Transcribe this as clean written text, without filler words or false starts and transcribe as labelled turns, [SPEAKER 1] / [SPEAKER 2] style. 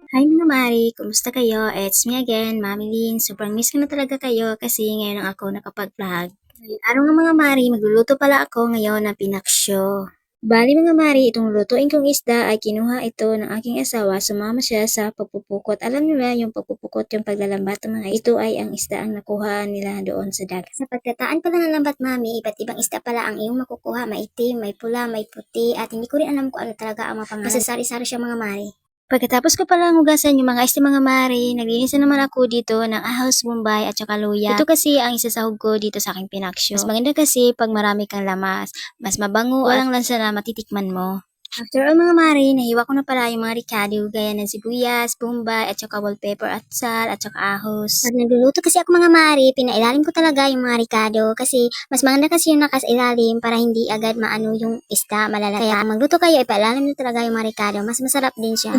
[SPEAKER 1] Hi mga mari, kumusta kayo? It's me again, Mami Lin. Sobrang miss ko na talaga kayo kasi ngayon lang ako nakapag-vlog. Ngayong araw nga mga mari, magluluto pala ako ngayon ng pinaksyo. Bali mga mari, itong lutuin kong isda ay kinuha ito ng aking asawa. Sumama siya sa pagpupukot. Alam niyo na yung pagpupukot, yung paglalambat ng mga ito ay ang isda ang nakuha nila doon sa dagat. Sa pagkataan pala ng lambat mami, iba't ibang isda pala ang iyong makukuha. Maitim, may pula, may puti, at hindi ko rin alam kung ano talaga ang mga pangalan. Kasi sari-sari siya mga mari. Pagkatapos ko palang hugasan yung mga mga mari, naglinis na naman ako dito ng ahos, bombay at saka luya. Ito kasi ang isasahog ko dito sa aking pinaksyo. Mas maganda kasi pag marami kang lamas, mas mabango, walang lansa na matitikman mo. After all mga mari, nahiwa ko na pala yung mga ricado gaya ng sibuyas, bombay, at saka bell pepper at sal, at saka ahos. Pag nagluluto kasi ako mga mari, pinailalim ko talaga yung mga ricado kasi mas maganda kasi yung nakasilalim para hindi agad maano yung isda malalata. Kaya kung magluto kayo, ipailalim nyo talaga yung mga ricado, mas masarap din siya.